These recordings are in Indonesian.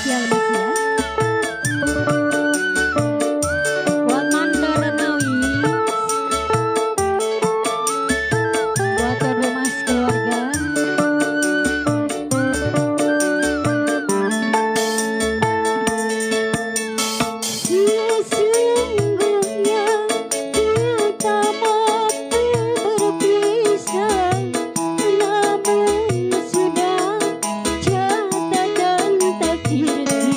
spesial Mas ya. Buat Mandara Nawis, buat Turbo Mas keluarga. Sesungguhnya kita mampu berpisah, namun sudah jatuh dan takdir.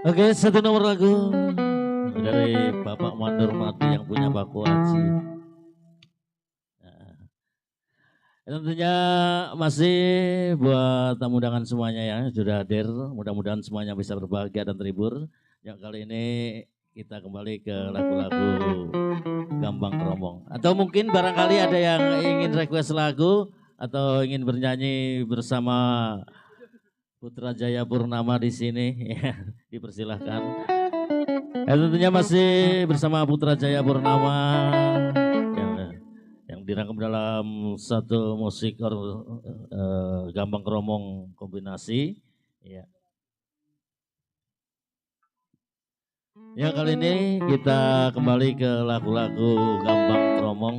Oke, satu nomor lagu dari Bapak Mandor Mati yang punya Paku Aji. Nah, tentunya masih buat tamu undangan semuanya ya sudah hadir. Mudah-mudahan semuanya bisa berbahagia dan terhibur. Yang kali ini kita kembali ke lagu-lagu Gambang Kromong. Atau mungkin barangkali ada yang ingin request lagu atau ingin bernyanyi bersama Putra Jaya Purnama di sini, ya, dipersilahkan. Tentunya masih bersama Putra Jaya Purnama yang dirangkum dalam satu musik Gambang Kromong kombinasi. Ya. Ya, kali ini kita kembali ke lagu-lagu Gambang Kromong.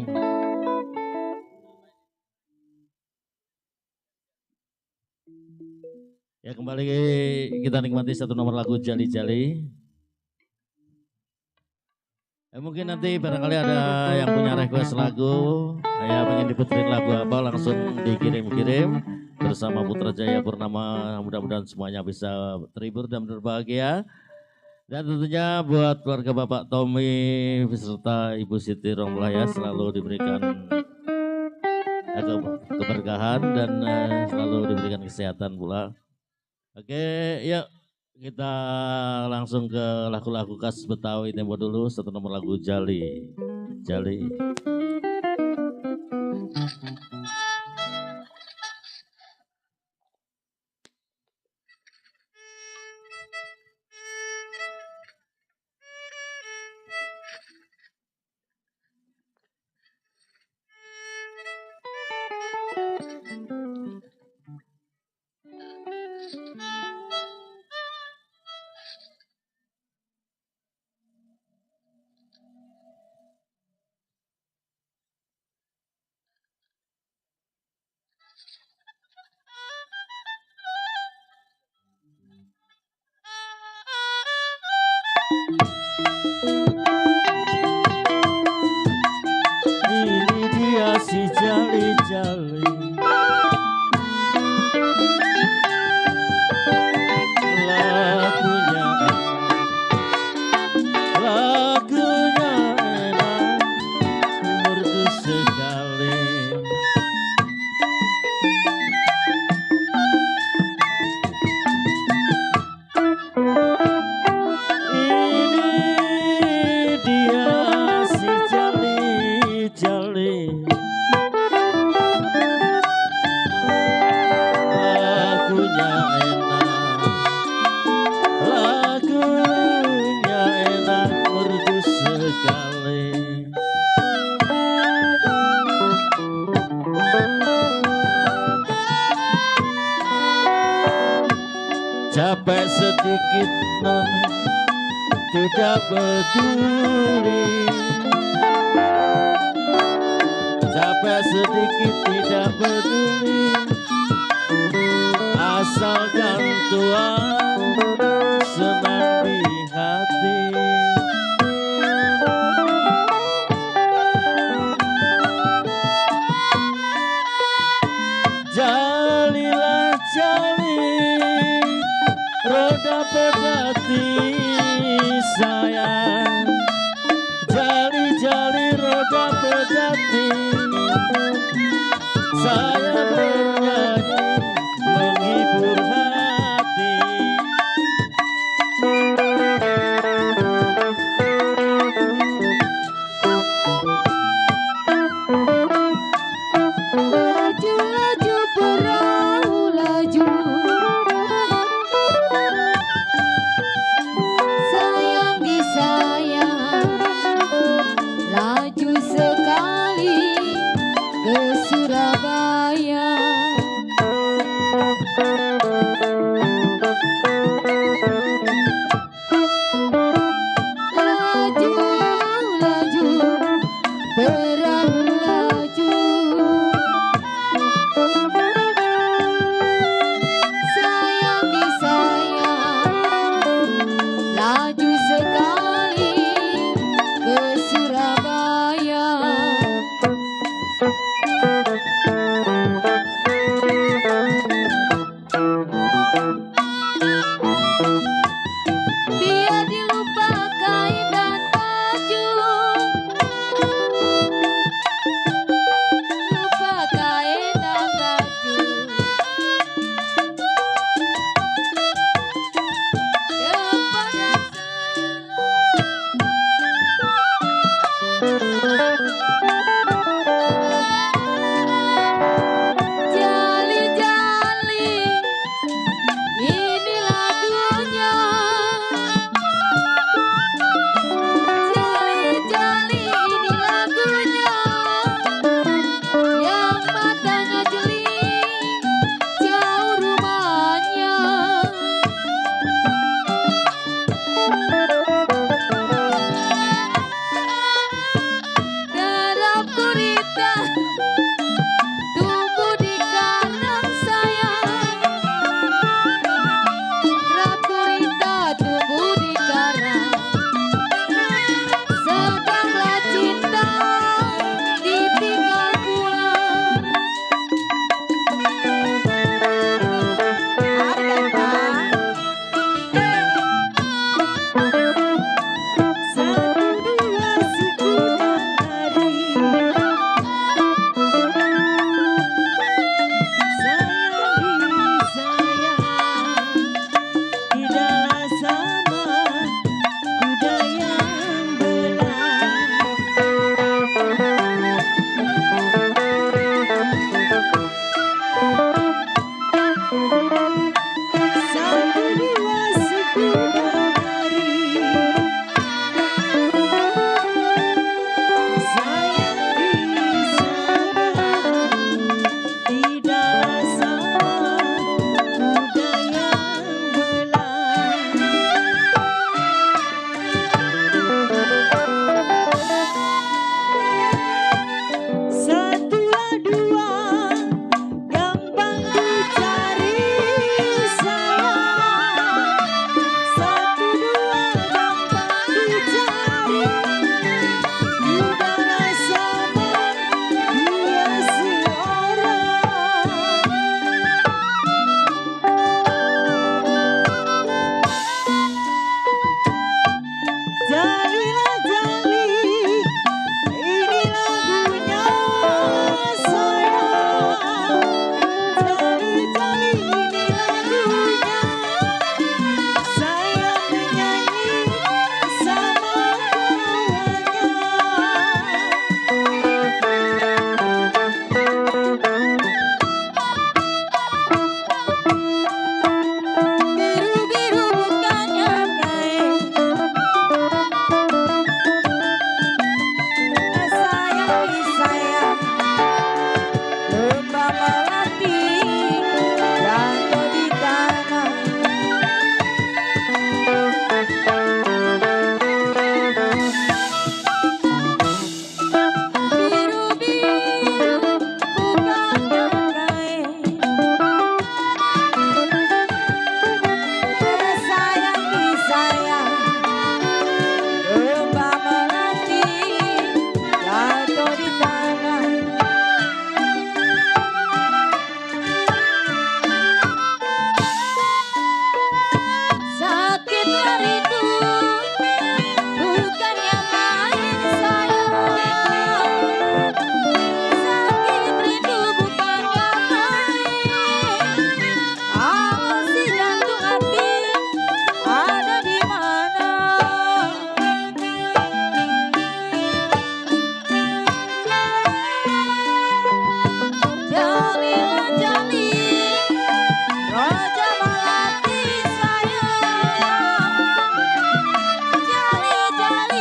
Ya, kembali kita nikmati satu nomor lagu Jali Jali. Mungkin nanti barangkali ada yang punya request lagu, ya pengen diputerin lagu apa langsung dikirim-kirim bersama Putra Jaya Purnama. Mudah-mudahan semuanya bisa terhibur dan berbahagia. Dan tentunya buat keluarga Bapak Tommy beserta Ibu Siti Romlaya selalu diberikan keberkahan dan selalu diberikan kesehatan pula. Oke, yuk kita langsung ke lagu-lagu khas Betawi tempo dulu. Satu nomor lagu Jali. Jali. Ini dia si Jali-Jali, lagunya enak, merdu sekali. Ini dia si Jali-Jali, lagunya enak, merdu sekali. Capek sedikit non, tidak peduli. Capek sedikit tidak peduli, asalkan Tuhan senang di hati. Jalilah jali, roda pedati sayang. Jali-jali roda pedati, saya bernyanyi menghibur hati. Laju-laju perahu laju, sayang disayang, laju sekali.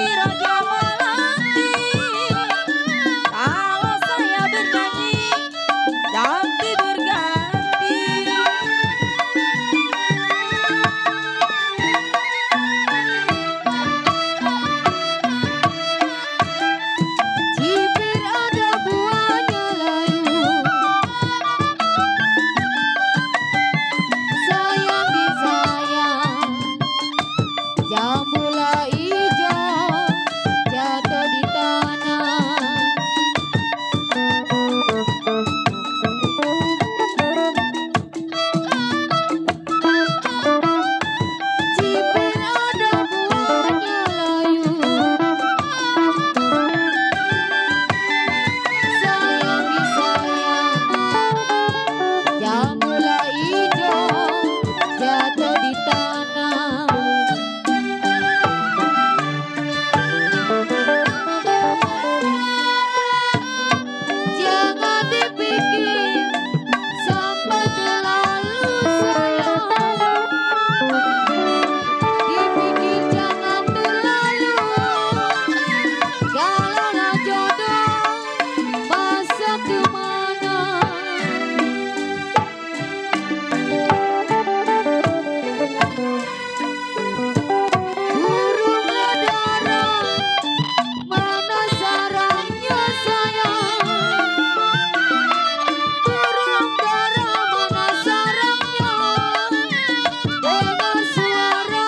Raja Melati. Kalau saya bernyanyi ganti berganti. Cipir ada buahnya layu, sayang di sayang. Jambula hijau jatuh di tanah. Cipir ada buahnya layu, sayang di sayang. Jambula hijau jatuh di tanah. Jangan dipikir sampai terlalu sayang. Dipikir jangan terlalu. Kalaulah jodoh masa kemana. Burunglah darah mana sarangnya sayang. Burung darah mana sarangnya. Dengar suara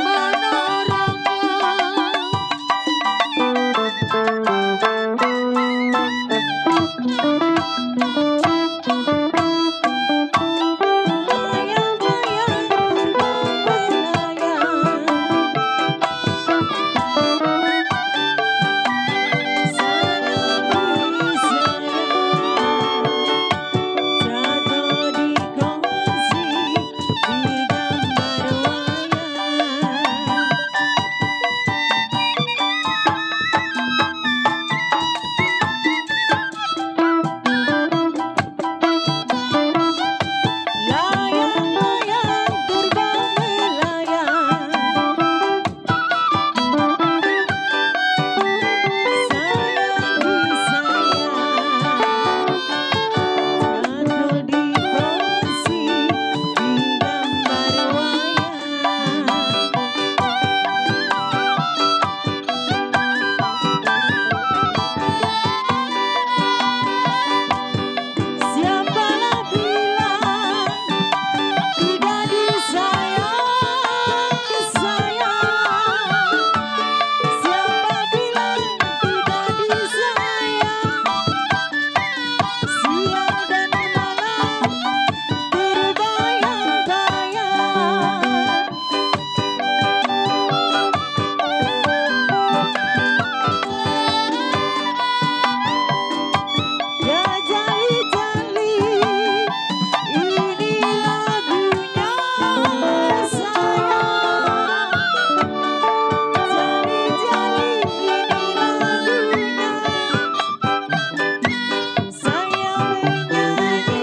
mana orangnya. Layang-layang terbang jatuh di kongsi di gambar wayang. Layang-layang terbang melayang, sayang di sayang. Jatuh di kongsi di gambar wayang. Siapalah bilang tidak disayang, sayang. Siapa bilang tidak disayang. Siang dan malam terbayang-bayang. Ya jali-jali ini lagunya sayang. Jali-jali ini lagunya saya menyanyi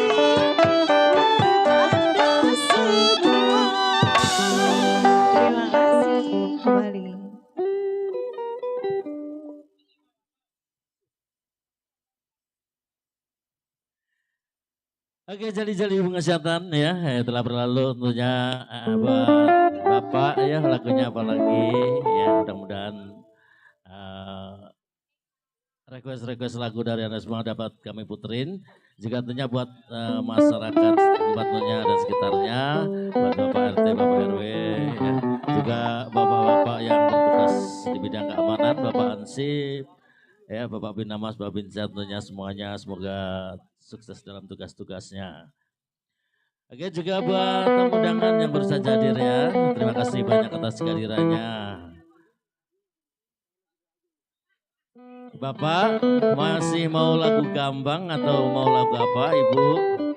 untuk Anda semua. Terima kasih kembali. Oke, jali-jali bunga setan ya, telah berlalu tentunya buat Bapak ya, lagunya apa lagi ya, mudah-mudahan request-request lagu dari Anda semua dapat kami puterin. Juga tentunya buat masyarakat tempatnya dan sekitarnya, buat Bapak RT, Bapak RW, ya. Juga Bapak-Bapak yang bertugas di bidang keamanan, Bapak Ansip, ya Bapak Bin Namas, Bapak Bin Zat, tentunya semuanya semoga sukses dalam tugas-tugasnya. Oke, juga buat tamu undangan yang baru saja hadir ya, terima kasih banyak atas kehadirannya. Bapak masih mau lagu gambang atau mau lagu apa Ibu?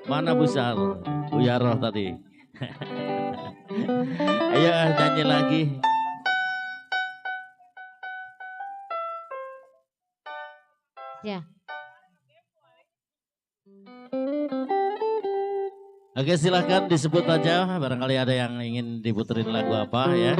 Mana Bu Sar? Bu Yaroh tadi. Ayo nyanyi lagi. Ya. Oke, silahkan disebut aja, barangkali ada yang ingin diputerin lagu apa ya.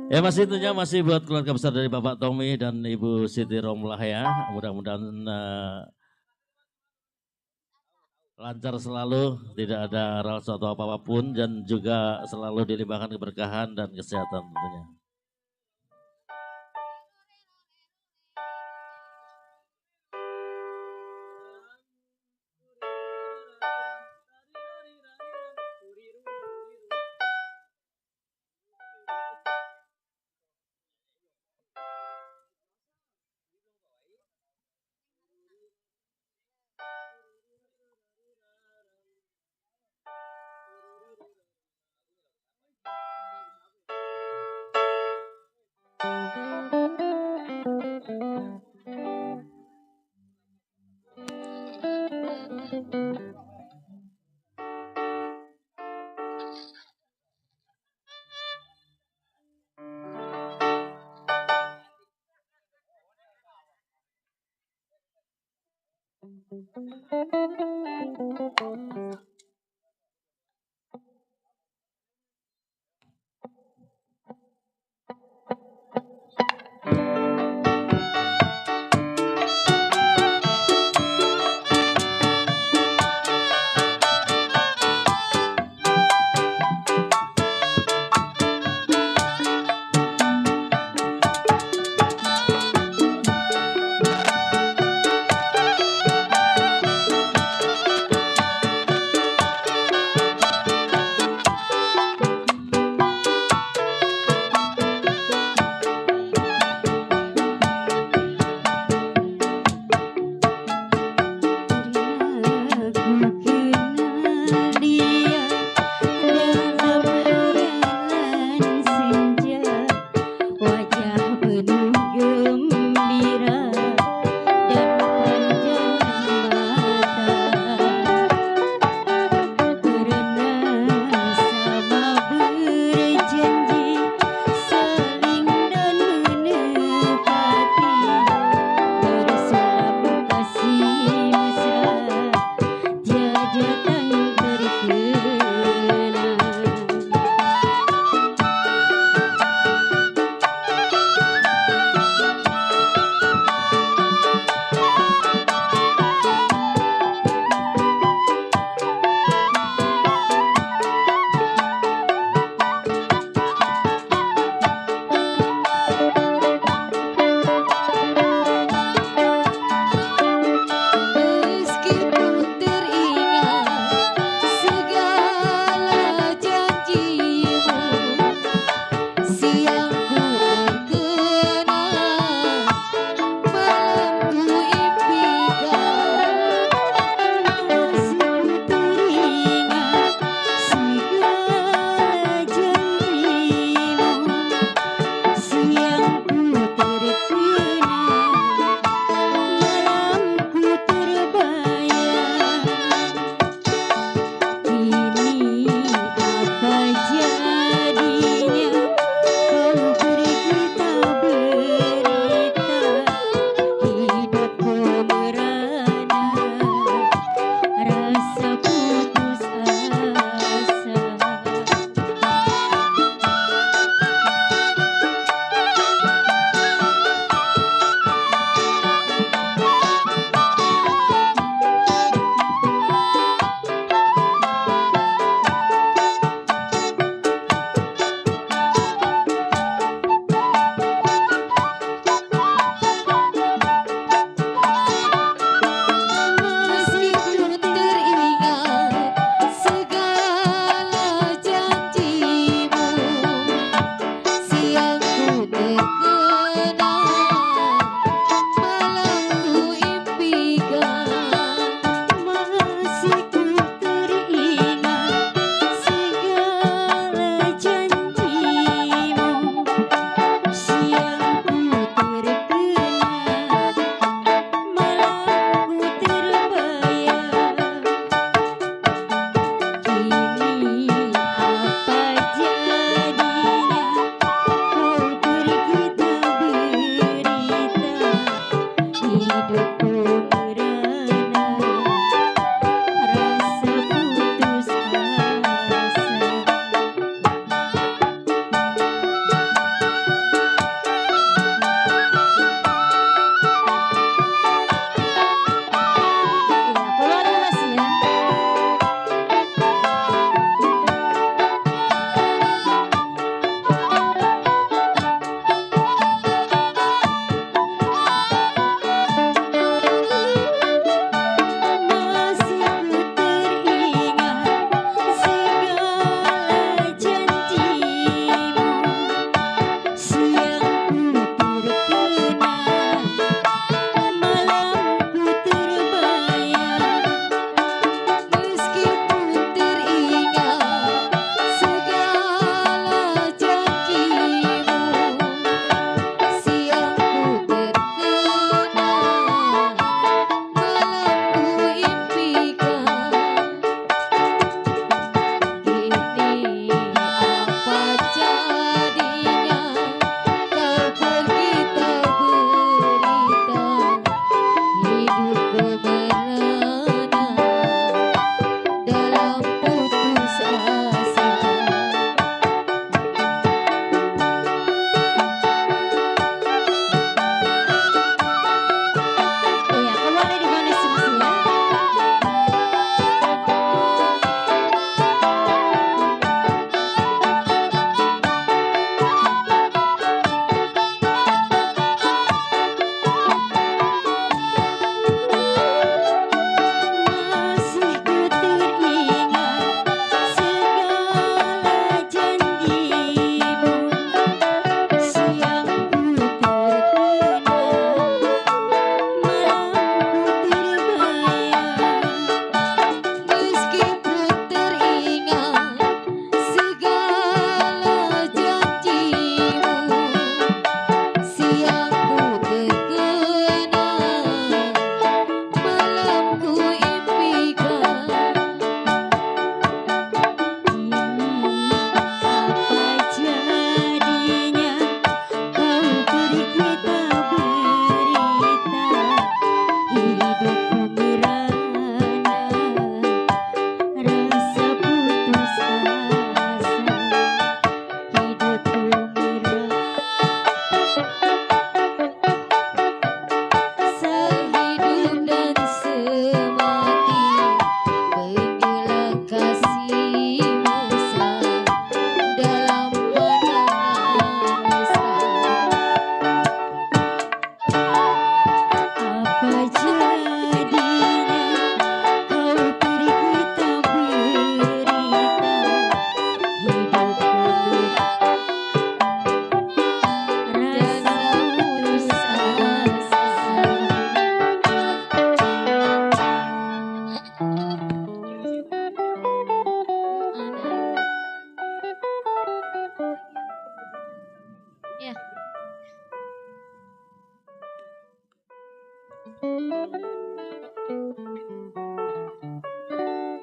Ya masih tentunya masih buat keluarga besar dari Bapak Tommy dan Ibu Siti Romlah ya. Mudah-mudahan lancar selalu, tidak ada rasa atau apapun dan juga selalu dilimpahkan keberkahan dan kesehatan tentunya.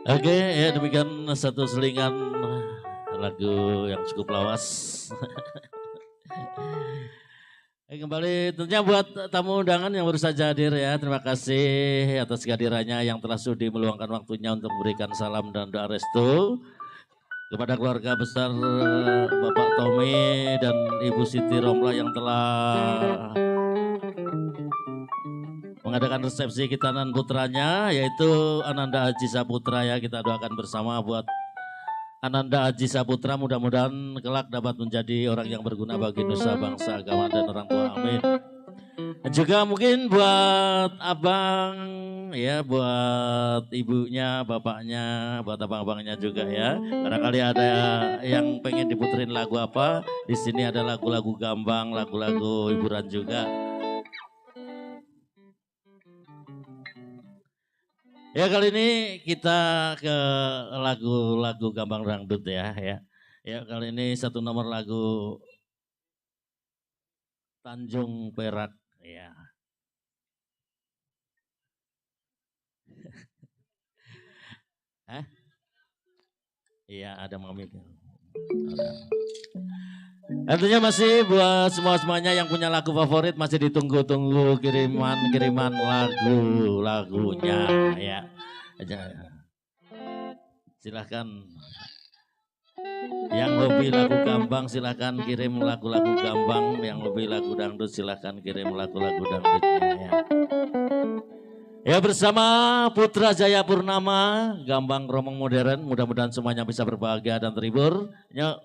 Oke, ya demikian satu selingan lagu yang cukup lawas. Kembali tentunya buat tamu undangan yang baru saja hadir ya. Terima kasih atas kehadirannya yang telah sudi meluangkan waktunya untuk memberikan salam dan doa restu kepada keluarga besar Bapak Tommy dan Ibu Siti Romla yang telah mengadakan resepsi khitanan putranya yaitu Ananda Haji Saputra ya. Kita doakan bersama buat Ananda Haji Saputra, mudah-mudahan kelak dapat menjadi orang yang berguna bagi nusa, bangsa, agama, dan orang tua. Amin. Dan juga mungkin buat abang, ya, buat ibunya, bapaknya, buat abang-abangnya juga ya. Barangkali ada yang pengen diputerin lagu apa? Di sini ada lagu-lagu gambang, lagu-lagu hiburan juga. Ya kali ini kita ke lagu-lagu gambang dangdut ya. Ya kali ini satu nomor lagu Tanjung Perak ya. Hah? Iya ada Mami. Ada. Tentunya masih buat semuanya yang punya lagu favorit masih ditunggu-tunggu kiriman lagunya ya. Silahkan yang hobi lagu gambang silahkan kirim lagu-lagu gambang, yang hobi lagu dangdut silahkan kirim lagu-lagu dangdutnya ya. Ya bersama Putra Jaya Purnama, Gambang Kromong Modern, mudah-mudahan semuanya bisa berbahagia dan terhibur. Yuk.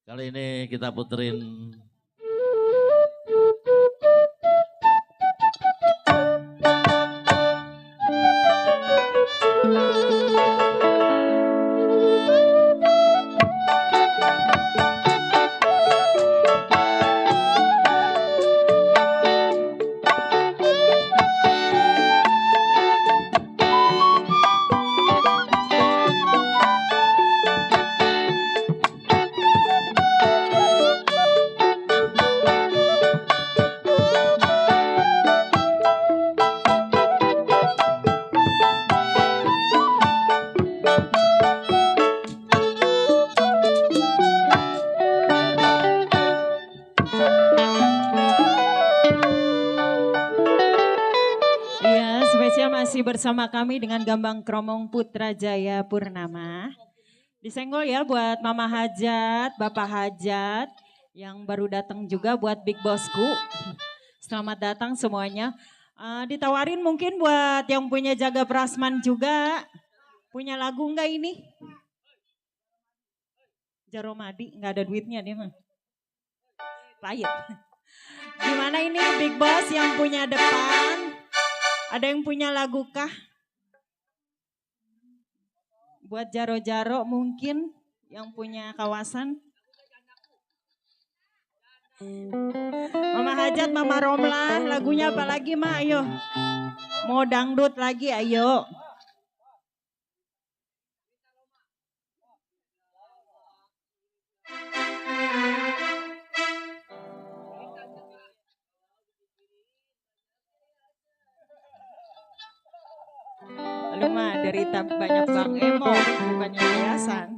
Kali ini kita puterin bersama kami dengan Gambang Kromong Putra Jaya Purnama. Disenggol ya buat Mama Hajat, Bapak Hajat yang baru datang juga buat Big Bosku. Selamat datang semuanya. Ditawarin mungkin buat yang punya Jaga Prasman juga. Punya lagu enggak ini? Jaromadi, enggak ada duitnya dia mah. Pahit. Gimana ini Big Boss yang punya depan? Ada yang punya lagu kah? Buat Jaro-Jaro mungkin yang punya kawasan. Mama Hajat, Mama Romlah, lagunya apa lagi Ma? Ayo. Mau dangdut lagi, ayo. Lu mah derita banyak Bang Emo, bukannya yayasan.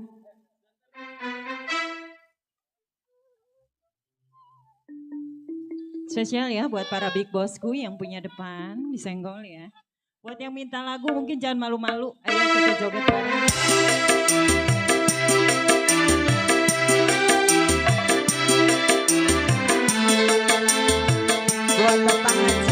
Spesial ya buat para Big Bossku yang punya depan, disenggol ya. Buat yang minta lagu mungkin jangan malu-malu, ayo kita joget bareng. Buat Bapak Hajat.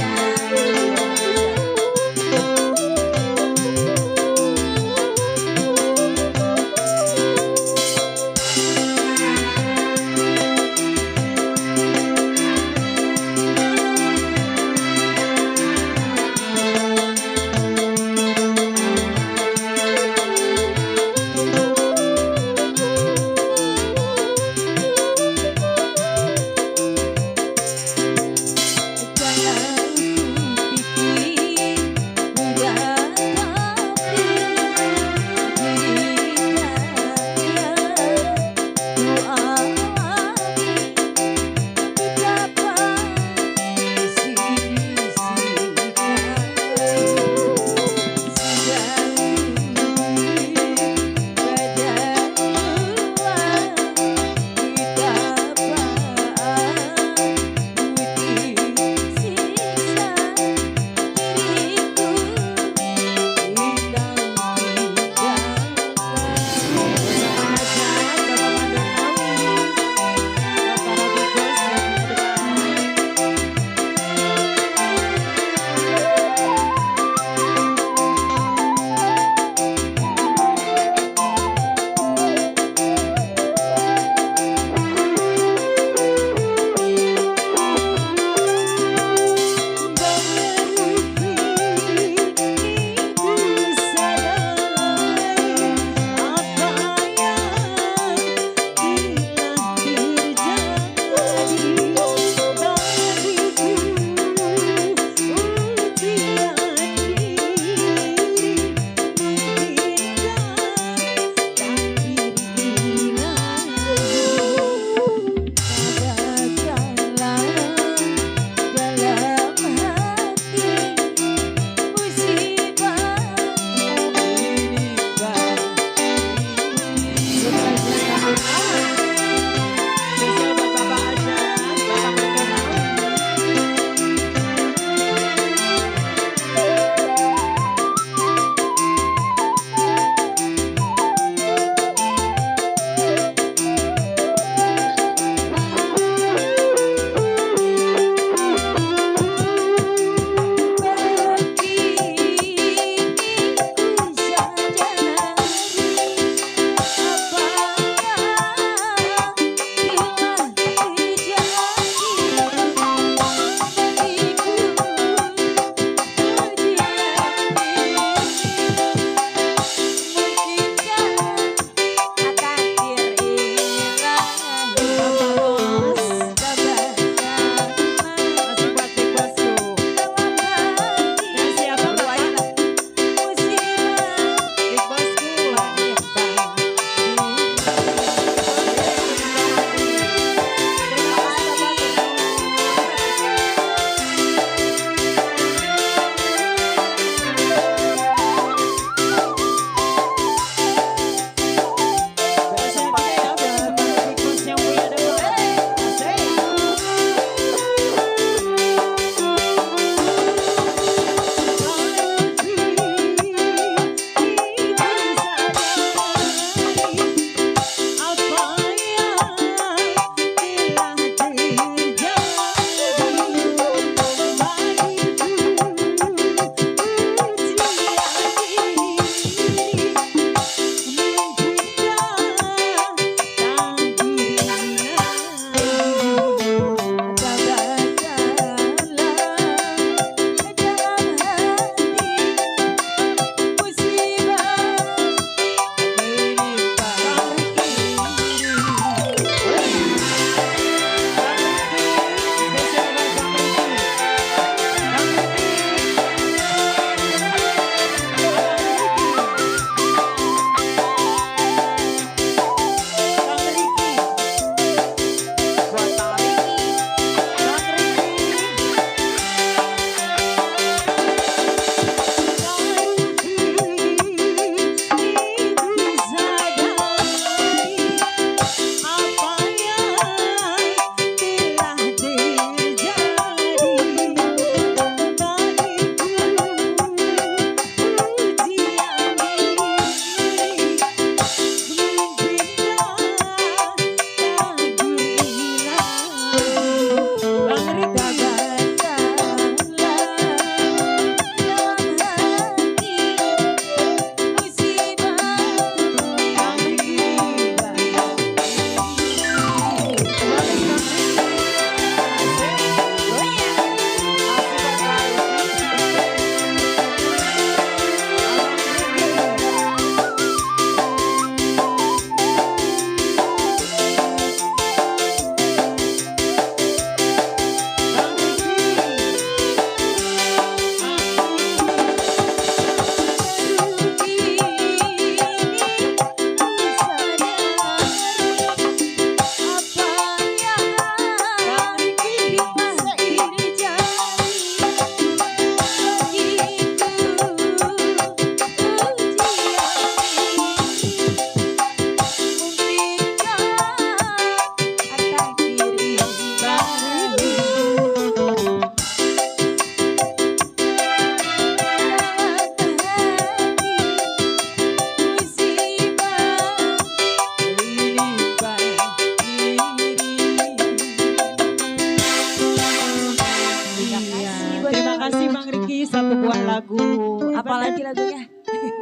lagunya.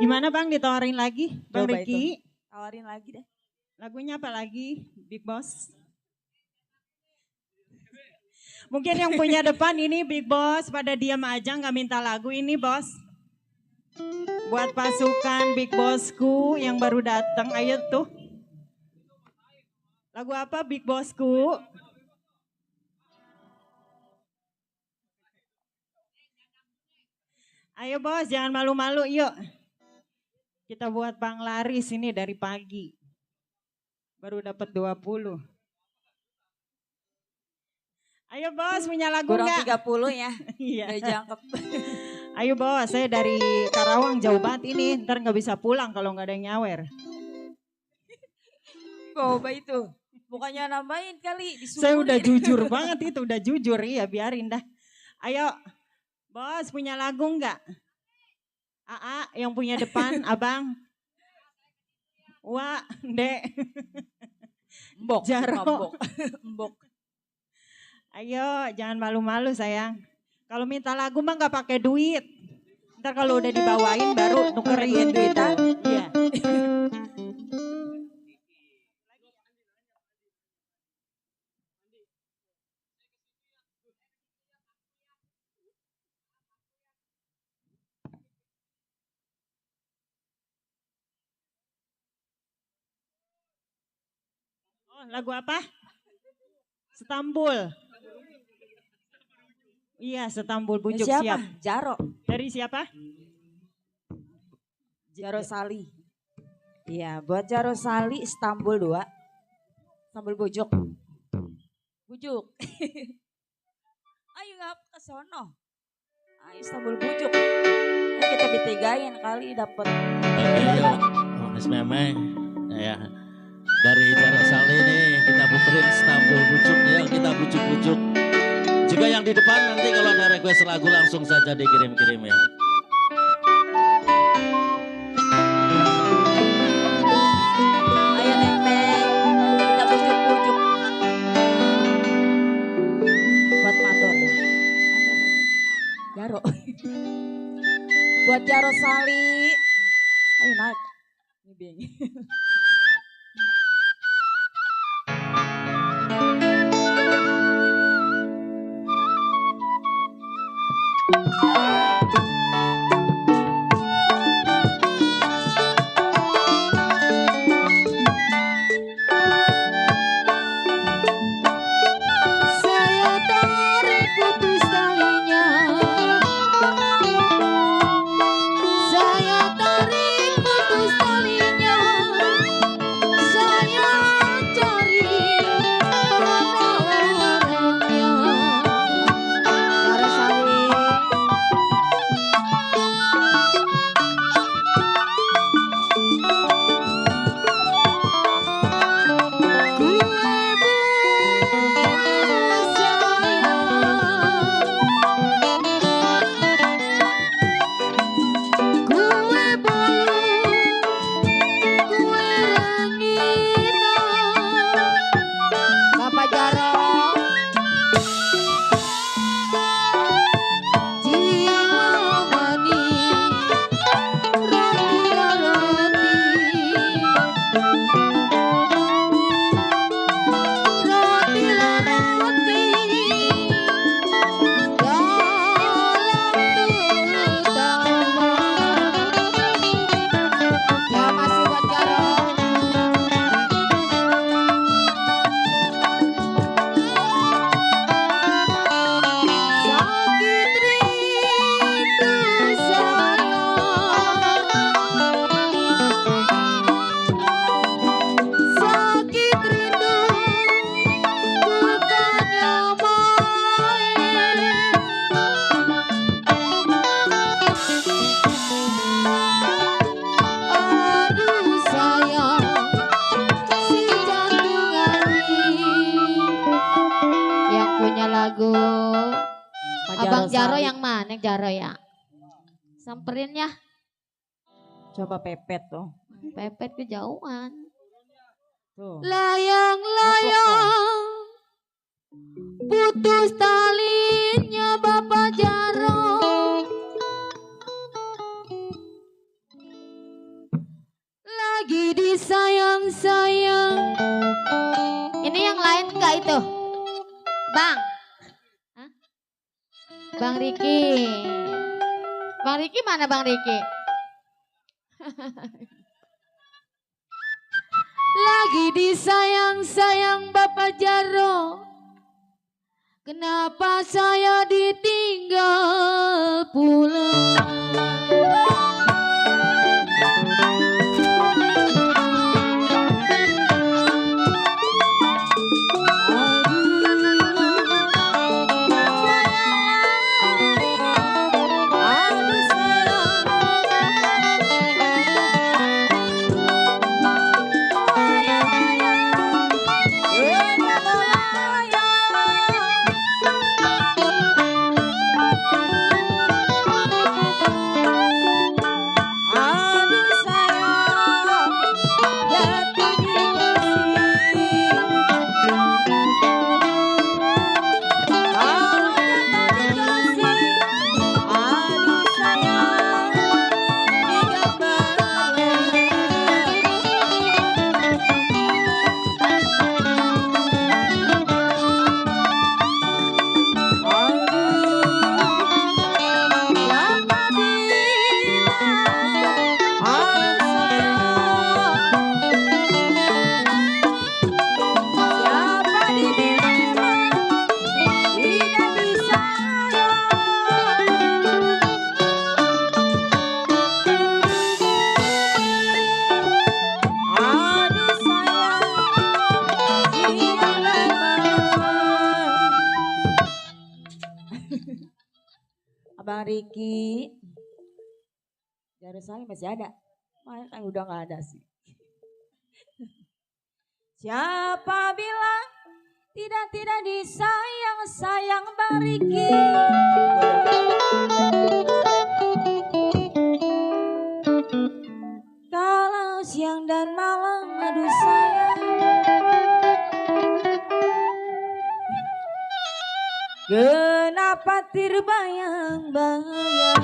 Gimana Bang, ditawarin lagi? Bang Coba Riki, Tawarin lagi deh. lagunya apa lagi? Big Boss. Mungkin yang punya depan ini Big Boss, pada diam aja nggak minta lagu ini Bos. Buat pasukan Big Bossku yang baru datang, ayo tuh. Lagu apa Big Bossku? Ayo Bos, jangan malu-malu yuk. Kita buat Bang Laris ini dari pagi. Baru dapat 20. Ayo Bos, punya lagu Kurang nggak? 30 ya. Iya. Gak jangkep. Ayo Bos, saya dari Karawang jauh banget ini. Ntar nggak bisa pulang kalau nggak ada yang nyawer. Coba itu. Bukannya nambahin kali. Saya udah disuruhin. jujur banget itu, udah jujur ya biarin dah. Ayo Bos, punya lagu nggak? Aa yang punya depan, Abang. Wah, Dek. Mbok. Jaro. Mbok. Mbok. Ayo, jangan malu-malu sayang. Kalau minta lagu mah nggak pakai duit. Ntar kalau udah dibawain baru nukerin duitan. Iya. Oh, lagu apa? Setambul. Iya, Setambul bujuk Siapa? siap. Jaro. Dari siapa? Jaro Sali. Iya, buat Jaro Sali Istanbul 2. Istanbul bujuk. Bujuk. Ayo ngap ke sono. Ayo Istanbul bujuk. Kita bitigain kali dapet. Iya, Mas Memeng. Ya, dari Jaro Sali ini kita puterin Istanbul bujuk ya, kita bujuk-bujuk. Juga yang di depan nanti kalau ada request lagu langsung saja dikirim-kirim ya. Ayo neng-neng. Kita bujuk-bujuk. Buat Mador. Jaro. Buat Jaro Sali. Ayo naik. Ngibing. Saya tarik putus talinya, saya tarik putus talinya, saya cari mana orangnya. Jaro Sali. Gue Bapak Jaro, jiwa manis, roti roti, roti roti, dalam terutama. Ya masih buat Jaro. Sakit rindu sayang, sakit rindu bukannya main. Aduh sayang, si jantung hati. Yang punya lagu Pak Abang Jaro Sali. yang mana Jaro ya? Samperin ya. Coba pepet tuh. Pepet kejauhan. Tuh. Layang-layang putus talinya Bapak Jaro. itu? Bang. Hah? Bang Riki. Bang Riki mana Bang Riki? Lagi disayang-sayang Bapak Jarwo. Kenapa saya ditinggal pulang? Abang Riki. Darussalim masih ada. Malah kan udah gak ada sih. Siapa bilang tidak disayang Bang Riki. Kalau siang dan malam aduh sayang. Kenapa terbayang-bayang?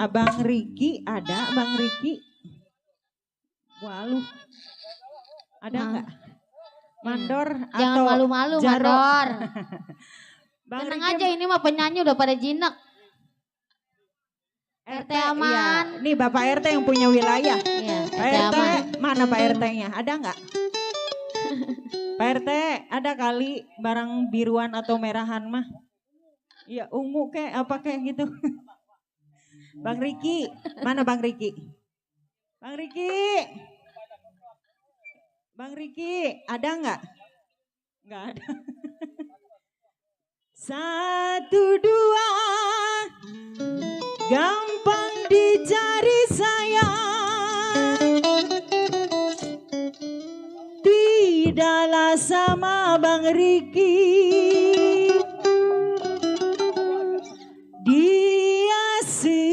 Abang Riki ada, Bang Riki. Waluh. Ada nggak? Mandor atau Jangan malu-malu Jaro? Mandor. Bang Tenang Riki, aja ini mah penyanyi udah pada jinak. RT aman. Iya. Nih Bapak RT yang punya wilayah. Iya, Pak RT RT, aman. mana Pak RT-nya? Ada nggak? Pak RT, ada kali barang biruan atau merahan mah? Iya, ungu kayak apa kayak gitu. Bang Riki, mana Bang Riki? Bang Riki. Bang Riki, ada nggak? Nggak ada. 1, 2, gampang dicari sayang. Tidaklah sama Bang Riki. Dia seorang.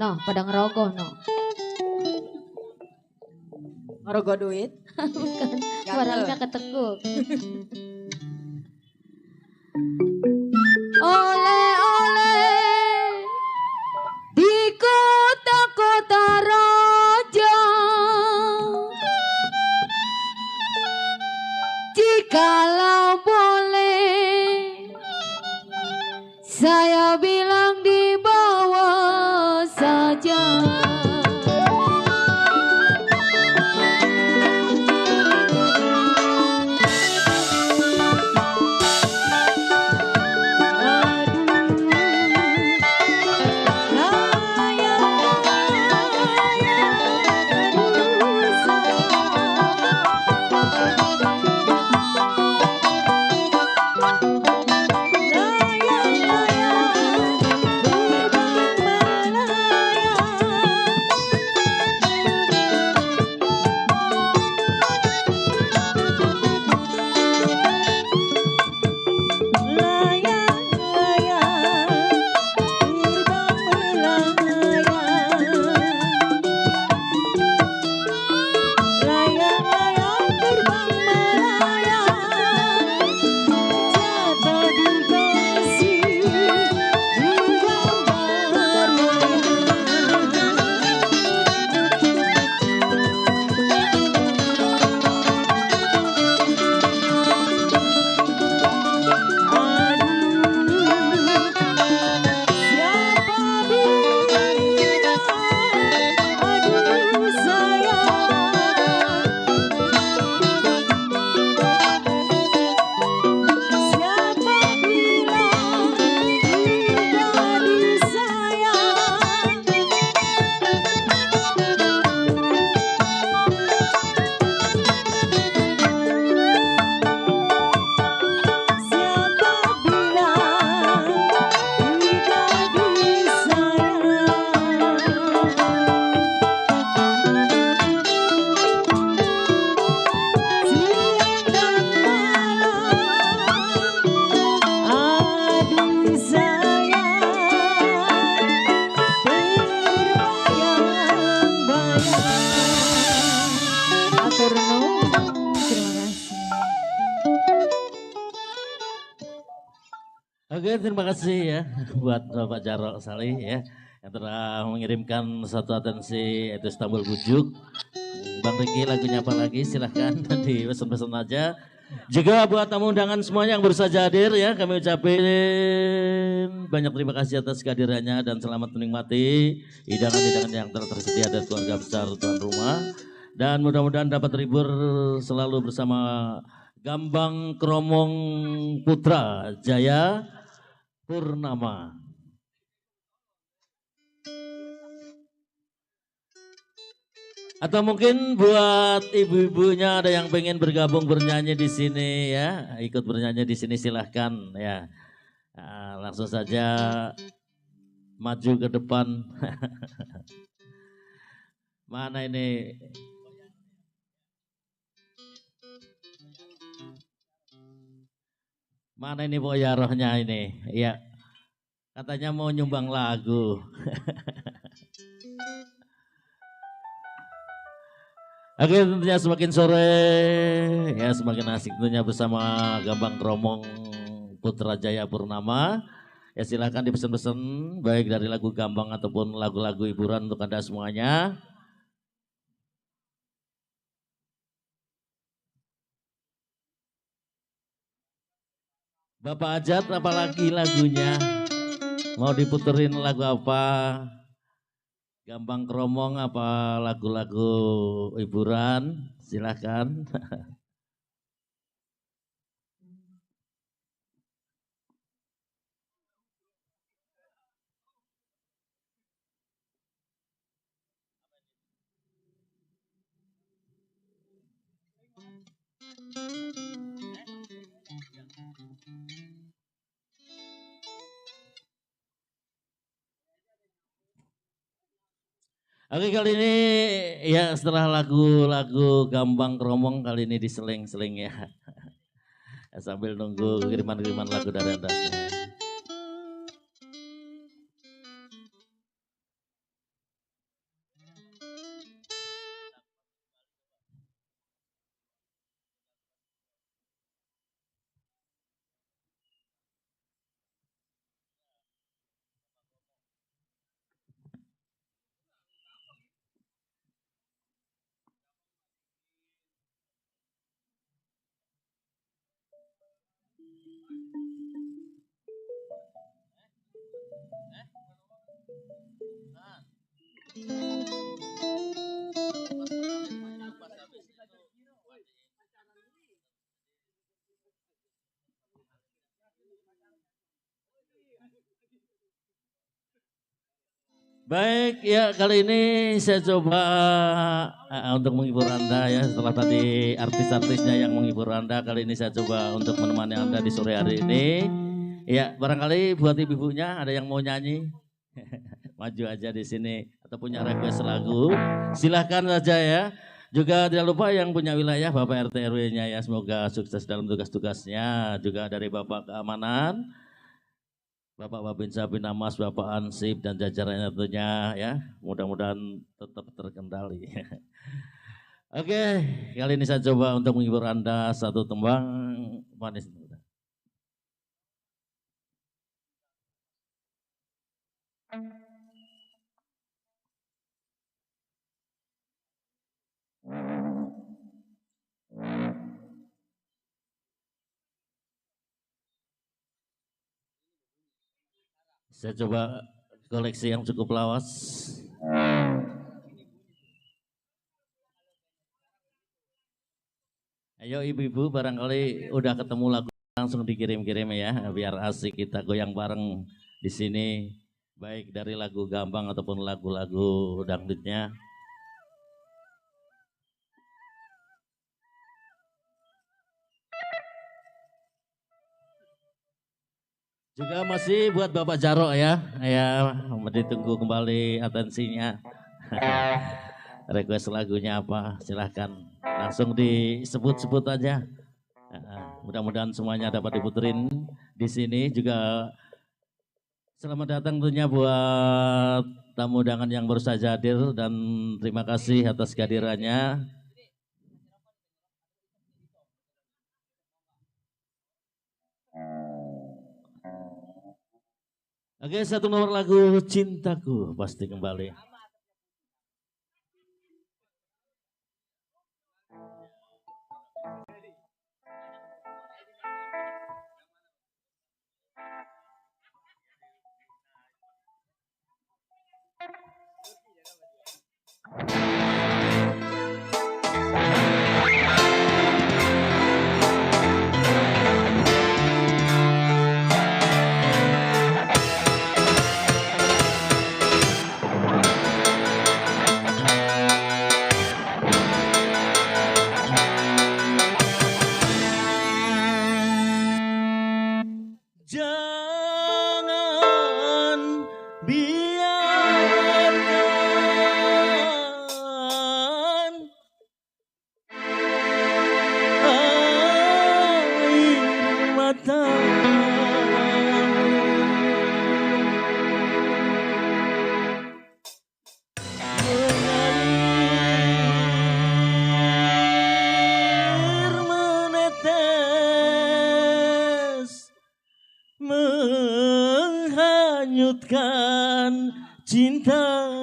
no, pada ngerogoh no. Ngerogoh duit. Bukan, Gatel. orangnya ketekuk. Oleh-oleh di kota-kota raja, jikalau boleh saya bilang di bawah saja. Oke, terima kasih ya buat Bapak Jarok Salih ya yang telah mengirimkan satu atensi yaitu Istanbul Bujuk. Bang Riki lagunya apa lagi silahkan dipesan-pesan aja. Juga buat tamu undangan semuanya yang baru saja hadir ya kami ucapin banyak terima kasih atas kehadirannya dan selamat menikmati hidangan-hidangan yang telah tersedia dari keluarga besar tuan rumah. Dan mudah-mudahan dapat terhibur selalu bersama Gambang Kromong Putra Jaya Purnama. Atau mungkin buat ibu-ibunya ada yang pengen bergabung bernyanyi di sini ya, ikut bernyanyi di sini silahkan ya. Nah, langsung saja maju ke depan. Mana ini? Mana ini Boyarohnya ini? Ya, katanya mau nyumbang lagu. Oke, tentunya semakin sore ya semakin asik tentunya bersama Gambang Kromong Putra Jaya Purnama. Ya silakan dipesan-pesan baik dari lagu Gambang ataupun lagu-lagu hiburan untuk Anda semuanya. Bapak Ajat apalagi lagunya? Mau diputerin lagu apa? Gambang Kromong apa lagu-lagu hiburan? Silahkan. Oke kali ini ya setelah lagu-lagu Gambang Kromong kali ini diseling-seling ya. Sambil nunggu kiriman-kiriman lagu dari Anda semua. Baik, ya kali ini saya coba untuk menghibur Anda ya. Setelah tadi artis-artisnya yang menghibur Anda, kali ini saya coba untuk menemani Anda di sore hari ini. Ya, barangkali buat ibu-ibunya ada yang mau nyanyi, maju aja di sini atau punya request lagu, silahkan saja ya. Juga tidak lupa yang punya wilayah Bapak RT RW-nya ya, semoga sukses dalam tugas-tugasnya. Juga dari Bapak Keamanan, Bapak Babinsa Binamas, Bapak Ansip dan jajarannya tentunya ya, mudah-mudahan tetap terkendali. Oke, kali ini saya coba untuk menghibur Anda satu tembang manis. Saya coba koleksi yang cukup lawas. Ayo ibu-ibu barangkali udah ketemu lagu langsung dikirim-kirim ya, biar asik kita goyang bareng di sini, baik dari lagu Gambang ataupun lagu-lagu dangdutnya. Juga masih buat Bapak Jarok ya ditunggu kembali atensinya. Request lagunya apa? Silahkan langsung disebut-sebut aja. Mudah-mudahan semuanya dapat diputerin di sini. Juga selamat datang tentunya buat tamu undangan yang baru saja hadir dan terima kasih atas kehadirannya. Oke, satu nomor lagu Cintaku pasti kembali. Jangan biarkan air mata mengalir menetes menghanyutkan cintamu.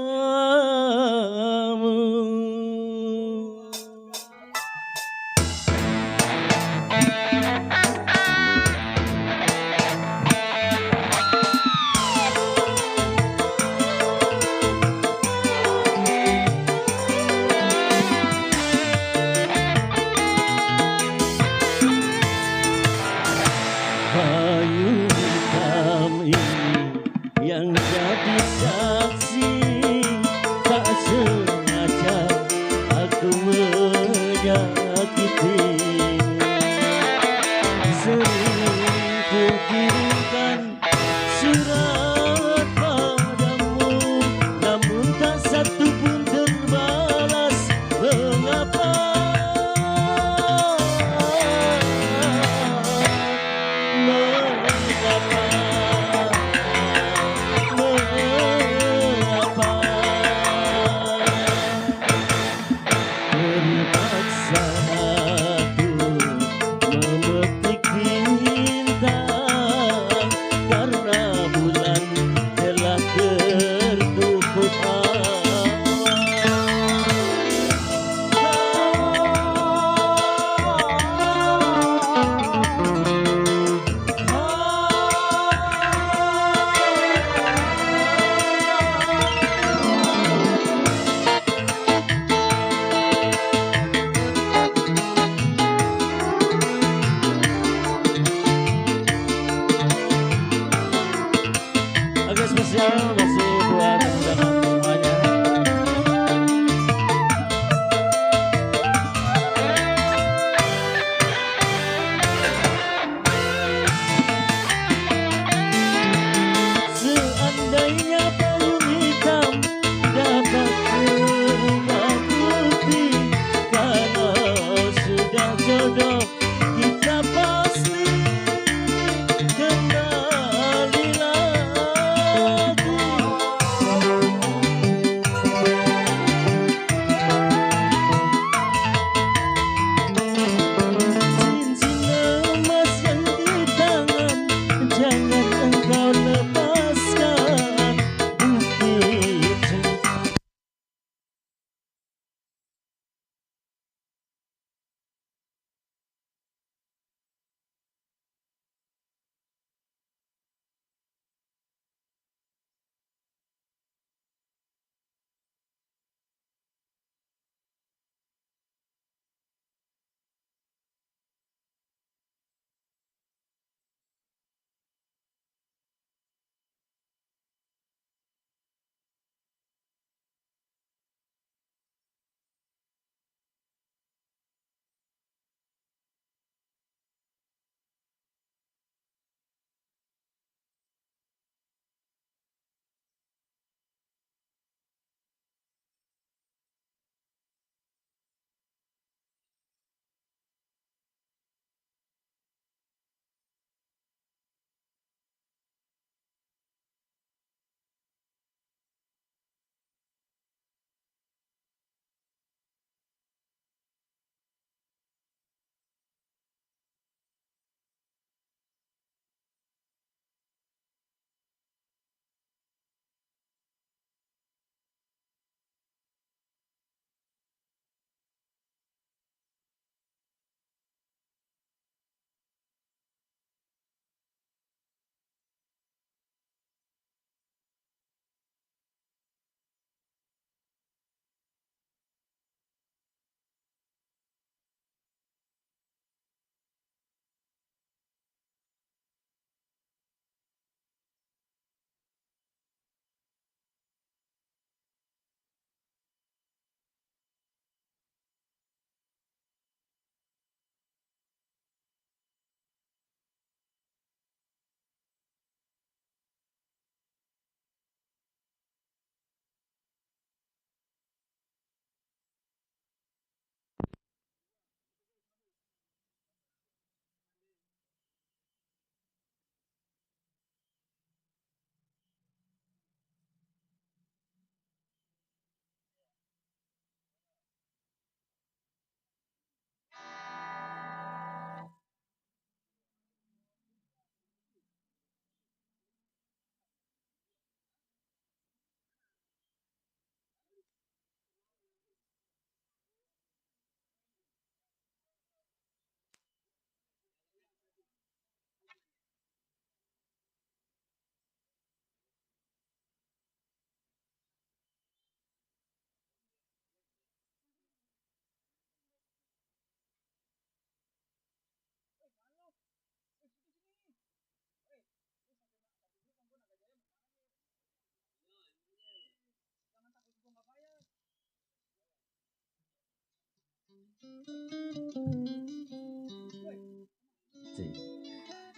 Bayu hitam ini yang jadi saksi, tak sengaja aku menyakitimu. Sering ku kirimkan surat padamu, namun tak satu pun terbalas. Mengapa? Terpaksa aku memetik bintang karena bulan spesial masih buat undangan semuanya. Seandainya payung hitam dapat berubah putih, kalau sudah jodoh kita pasti kembali lagi. Cincin emas yang di tangan jangan engkau lepaskan, bukti cinta.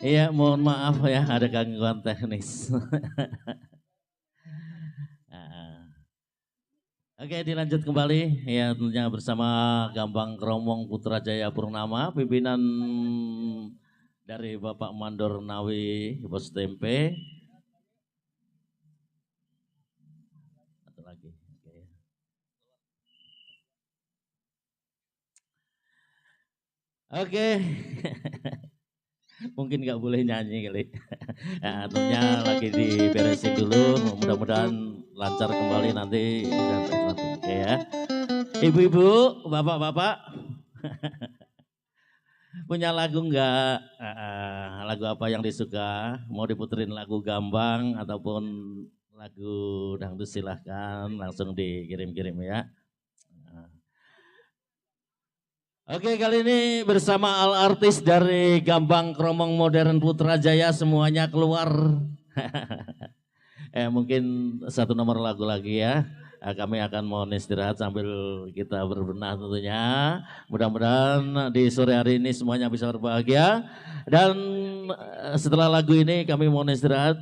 Iya, mohon maaf ya ada gangguan teknis. Ah. Oke, dilanjut kembali ya tentunya bersama Gambang Kromong Putrajaya Purnama, pimpinan dari Bapak Mandor Nawi Bos Tempe. Satu lagi. Oke. Mungkin nggak boleh nyanyi kali. Nah, tentunya lagi diberesin dulu, mudah-mudahan lancar kembali nanti. Oke ya. Ibu-ibu, bapak-bapak, punya lagu nggak? Lagu apa yang disuka? Mau diputerin lagu Gambang ataupun lagu dangdut, silahkan langsung dikirim-kirim ya. Oke, kali ini bersama artis dari Gambang Kromong Modern Putrajaya semuanya keluar. Mungkin satu nomor lagu lagi ya. Kami akan mohon istirahat sambil kita berbenah tentunya. Mudah-mudahan di sore hari ini semuanya bisa berbahagia. Dan setelah lagu ini kami mohon istirahat.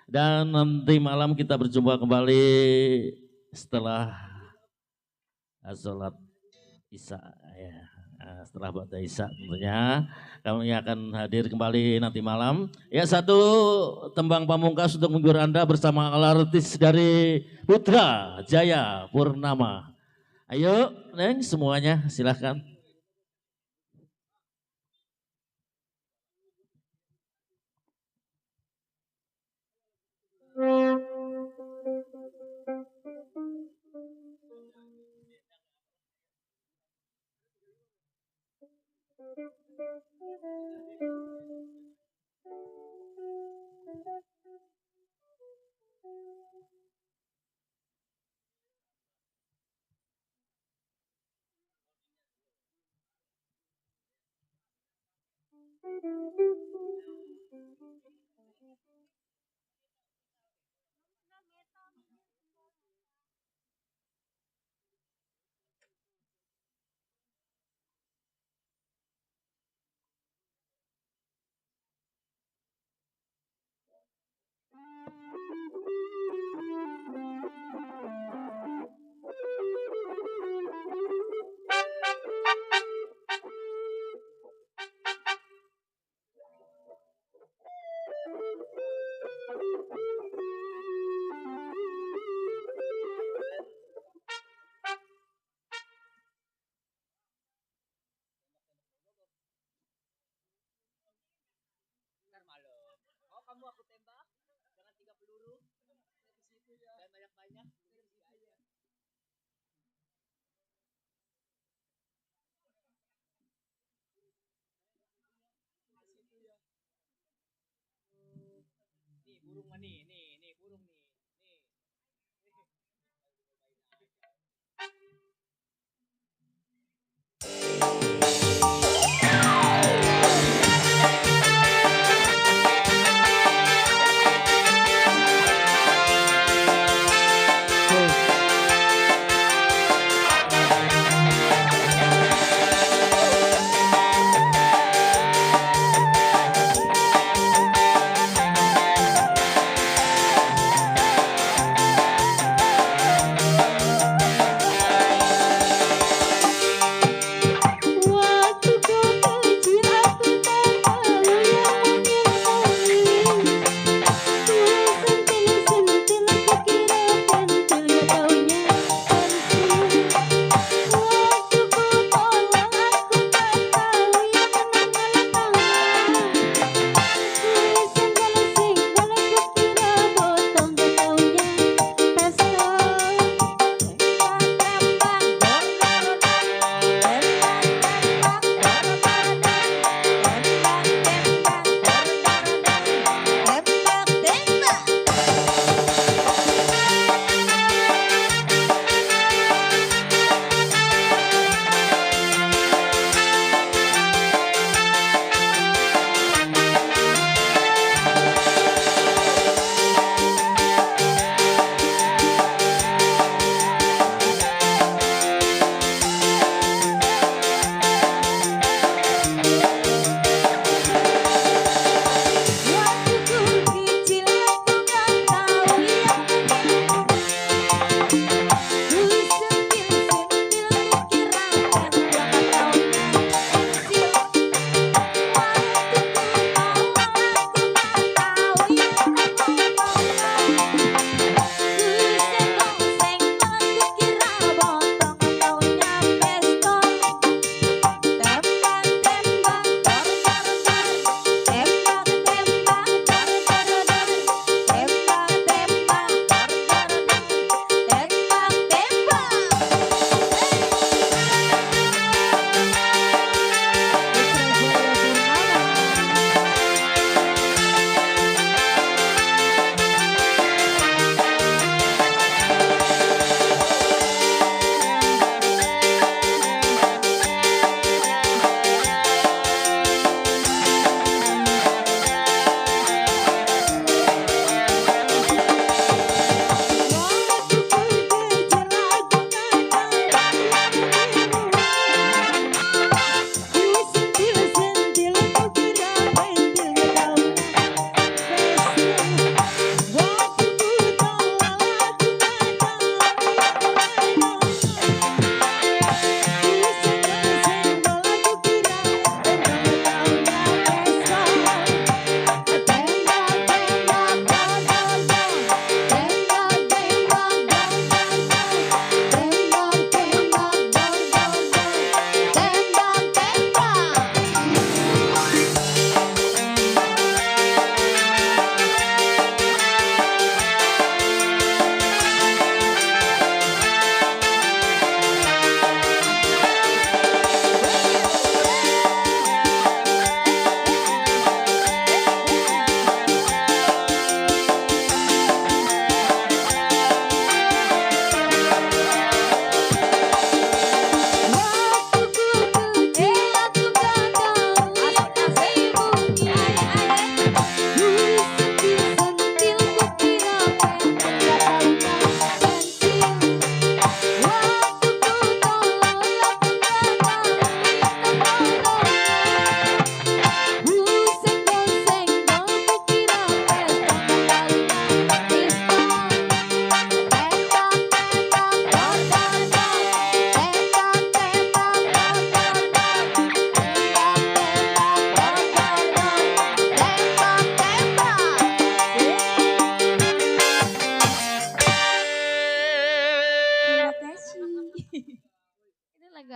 Dan nanti malam kita berjumpa kembali setelah sholat Isya ya. Setelah Ba'da Isya tentunya kami akan hadir kembali nanti malam. Ya, satu tembang pamungkas untuk menghibur Anda bersama artis dari Putra Jaya Purnama. Ayo Neng semuanya silahkan.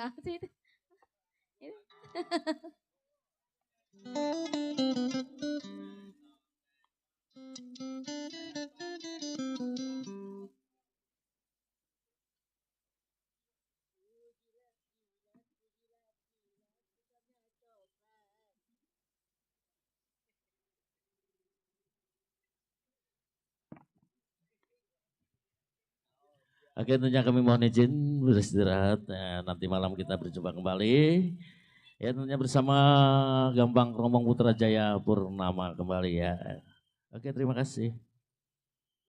kasih. Oke, tentunya kami mohon izin beristirahat. Nanti malam kita berjumpa kembali. Ya tentunya bersama Gambang Kromong Putra Jaya Purnama kembali ya. Oke, terima kasih.